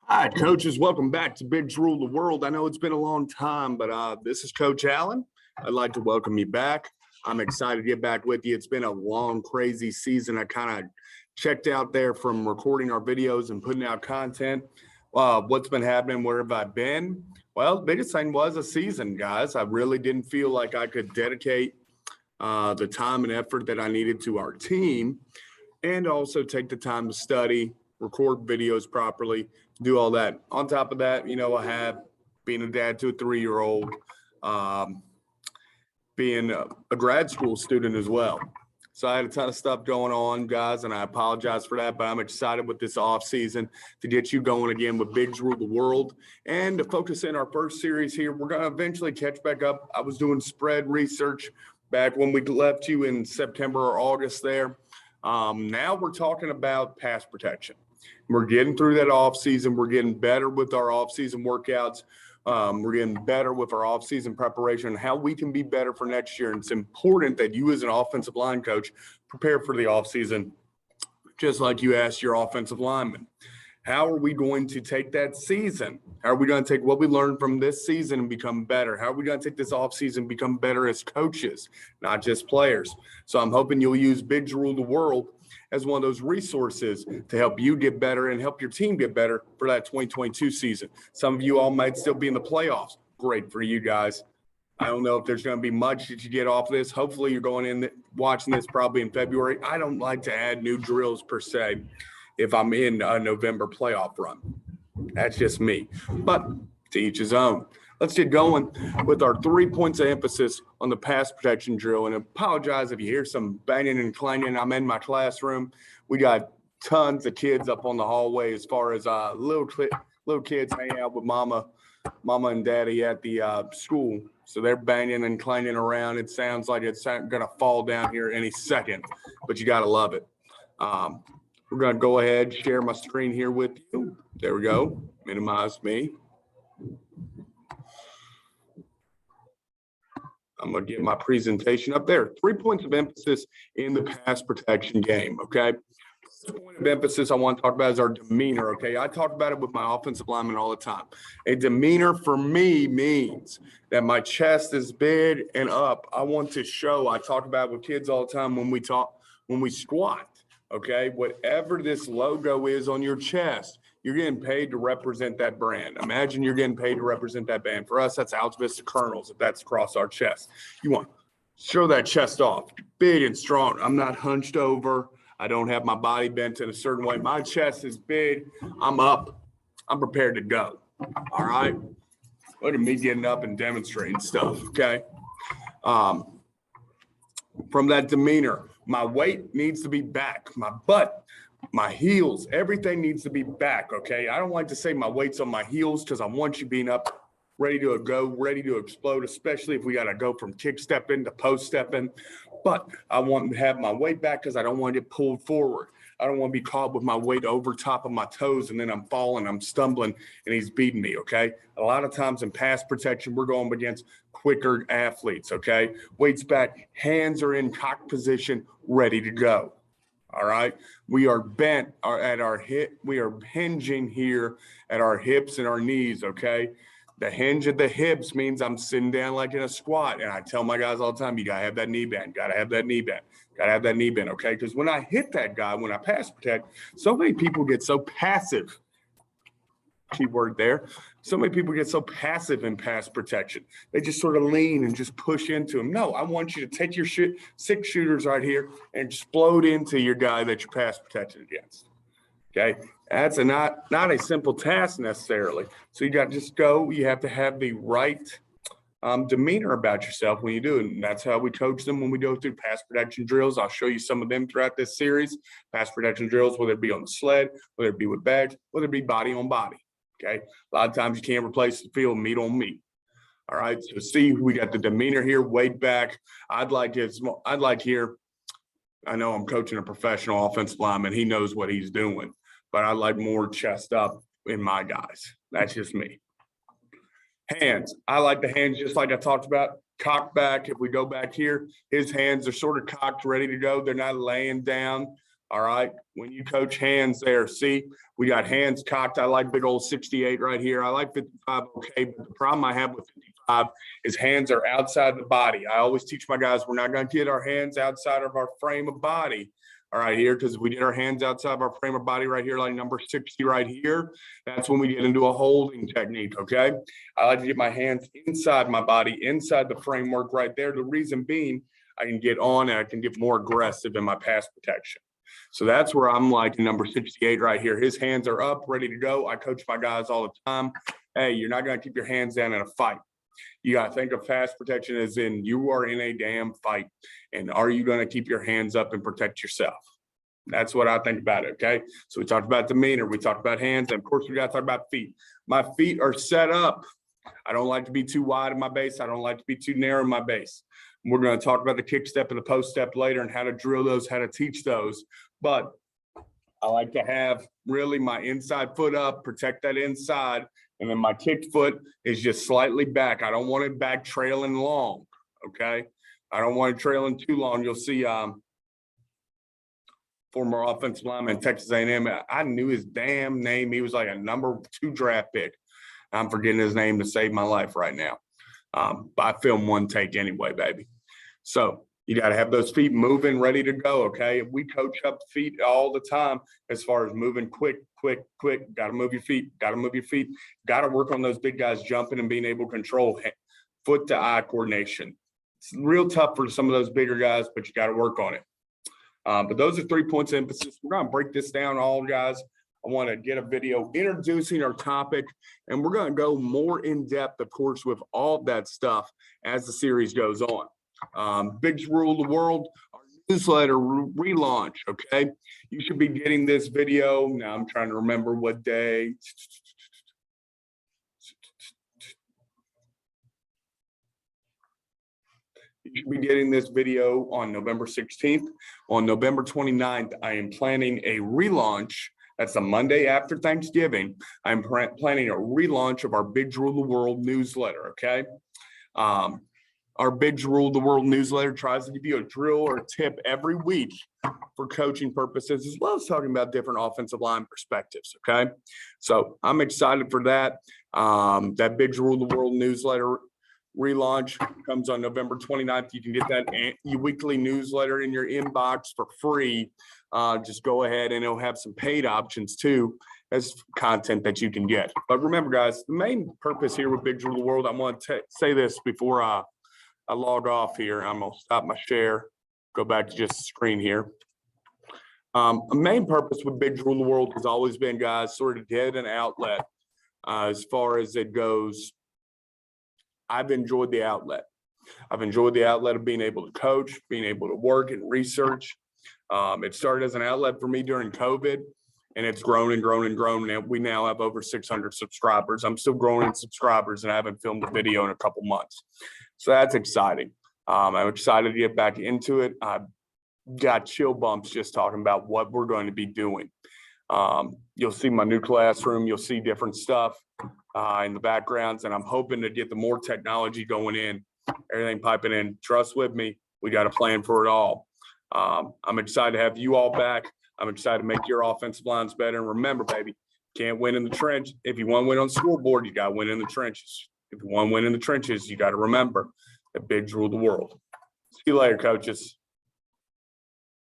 Hi, coaches. Welcome back to Bigs Rule the World. I know it's been a long time, but this is Coach Allen. I'd like to welcome you back. I'm excited to get back with you. It's been a long, crazy season. I kind of checked out there from recording our videos and putting out content. What's been happening? Where have I been? Well, the biggest thing was a season, guys. I really didn't feel like I could dedicate the time and effort that I needed to our team and also take the time to study, record videos properly, do all that. On top of that, I have being a dad to a 3-year-old, being a grad school student as well. So I had a ton of stuff going on, guys, and I apologize for that, but I'm excited with this off season to get you going again with Bigs Rule the World and to focus in our first series here. We're going to eventually catch back up. I was doing spread research back when we left you in September or August there. Now we're talking about pass protection. We're getting through that off season. We're getting better with our off season workouts. We're getting better with our off season preparation and how we can be better for next year. And it's important that you as an offensive line coach prepare for the off season, just like you asked your offensive lineman. How are we going to take that season? How are we going to take what we learned from this season and become better? How are we going to take this offseason and become better as coaches, not just players? So I'm hoping you'll use Bigs Rule the World as one of those resources to help you get better and help your team get better for that 2022 season. Some of you all might still be in the playoffs. Great for you guys. I don't know if there's going to be much that you get off this. Hopefully you're going in watching this probably in February. I don't like to add new drills per se if I'm in a November playoff run. That's just me, but to each his own. Let's get going with our 3 points of emphasis on the pass protection drill. And apologize if you hear some banging and clanging. I'm in my classroom. We got tons of kids up on the hallway as far as little kids hanging out with mama and daddy at the school. So they're banging and clanging around. It sounds like it's going to fall down here any second, but you got to love it. We're going to go ahead, share my screen here with you. There we go. Minimize me. I'm going to get my presentation up there. 3 points of emphasis in the pass protection game, okay? The point of emphasis I want to talk about is our demeanor, okay? I talk about it with my offensive linemen all the time. A demeanor for me means that my chest is big and up. I want to show, I talk about it with kids all the time when we squat. Okay, whatever this logo is on your chest, you're getting paid to represent that brand. Imagine you're getting paid to represent that brand. For us, that's Alta Vista Colonels, if that's across our chest. You want to show that chest off, big and strong. I'm not hunched over. I don't have my body bent in a certain way. My chest is big. I'm up. I'm prepared to go. All right. Look at me getting up and demonstrating stuff. Okay. From that demeanor, my weight needs to be back. My butt, my heels, everything needs to be back, okay? I don't like to say my weight's on my heels because I want you being up, ready to go, ready to explode, especially if we got to go from kick stepping to post stepping. But I want to have my weight back because I don't want to get pulled forward. I don't want to be caught with my weight over top of my toes and then I'm falling, I'm stumbling, and he's beating me, okay? A lot of times in pass protection, we're going against quicker athletes, okay? Weights back, hands are in cock position, ready to go, all right? We are bent at our hip. We are hinging here at our hips and our knees, okay? The hinge at the hips means I'm sitting down like in a squat. And I tell my guys all the time, you got to have that knee bend, got to have that knee bend, got to have that knee bend, okay? Because when I hit that guy, when I pass protect, so many people get so passive. Keyword there. So many people get so passive in pass protection. They just sort of lean and just push into him. No, I want you to take your 6 shooters right here and explode into your guy that you're pass protected against. Okay, that's not a simple task necessarily. So you got to just go. You have to have the right demeanor about yourself when you do it. And that's how we coach them when we go through pass protection drills. I'll show you some of them throughout this series. Pass protection drills, whether it be on the sled, whether it be with bags, whether it be body on body. Okay, a lot of times you can't replace the field meat on meat. All right, so see, we got the demeanor here, weight back. I'd like here. I know I'm coaching a professional offensive lineman. He knows what he's doing, but I like more chest up in my guys. That's just me. Hands. I like the hands just like I talked about. Cocked back. If we go back here, his hands are sort of cocked, ready to go. They're not laying down. All right. When you coach hands there, see, we got hands cocked. I like big old 68 right here. I like 55. Okay. But the problem I have with 55 is hands are outside the body. I always teach my guys, we're not going to get our hands outside of our frame of body. All right, here, because if we get our hands outside of our frame of body right here, like number 60 right here, that's when we get into a holding technique, okay? I like to get my hands inside my body, inside the framework right there. The reason being, I can get on and I can get more aggressive in my pass protection. So that's where I'm like number 68 right here. His hands are up, ready to go. I coach my guys all the time. Hey, you're not going to keep your hands down in a fight. You got to think of pass protection as in you are in a damn fight. And are you going to keep your hands up and protect yourself? That's what I think about it, okay? So we talked about demeanor. We talked about hands. And, of course, we got to talk about feet. My feet are set up. I don't like to be too wide in my base. I don't like to be too narrow in my base. We're going to talk about the kick step and the post step later and how to drill those, how to teach those. But I like to have really my inside foot up, protect that inside. And then my kick foot is just slightly back. I don't want it back trailing long, okay? I don't want it trailing too long. You'll see former offensive lineman, Texas A&M. I knew his damn name. He was like a number 2 draft pick. I'm forgetting his name to save my life right now. But I filmed one take anyway, baby. So you got to have those feet moving, ready to go, okay? We coach up feet all the time as far as moving quick. Got to move your feet, got to work on those big guys jumping and being able to control foot to eye coordination. It's real tough for some of those bigger guys, but you got to work on it. But those are 3 points of emphasis. We're going to break this down all, guys. I want to get a video introducing our topic, and we're going to go more in depth, of course, with all that stuff as the series goes on. Bigs Rule the World, our newsletter relaunch, okay? You should be getting this video. Now I'm trying to remember what day. You should be getting this video on November 16th. On November 29th, I am planning a relaunch. That's the Monday after Thanksgiving. I'm planning a relaunch of our Bigs Rule the World newsletter, okay? Our Bigs Rule the World newsletter tries to give you a drill or a tip every week for coaching purposes, as well as talking about different offensive line perspectives, okay? So I'm excited for that. That Bigs Rule the World newsletter relaunch comes on November 29th. You can get that weekly newsletter in your inbox for free. Just go ahead, and it'll have some paid options too as content that you can get. But remember, guys, the main purpose here with Bigs Rule the World, I want to say this before I log off here. I'm going to stop my share, go back to just the screen here. A main purpose with Bigs Rule the World has always been, guys, sort of get an outlet as far as it goes. I've enjoyed the outlet. I've enjoyed the outlet of being able to coach, being able to work and research. It started as an outlet for me during COVID, and it's grown and grown and grown. And we now have over 600 subscribers. I'm still growing in subscribers, and I haven't filmed a video in a couple months. So that's exciting. I'm excited to get back into it. I've got chill bumps just talking about what we're going to be doing. You'll see my new classroom. You'll see different stuff in the backgrounds, and I'm hoping to get the more technology going in, everything piping in. Trust with me, we got a plan for it all. I'm excited to have you all back. I'm excited to make your offensive lines better. And remember, baby, can't win in the trench. If you want to win on the scoreboard, you got to win in the trenches. If you want to win in the trenches, you got to remember that Bigs Rule the World. See you later, coaches.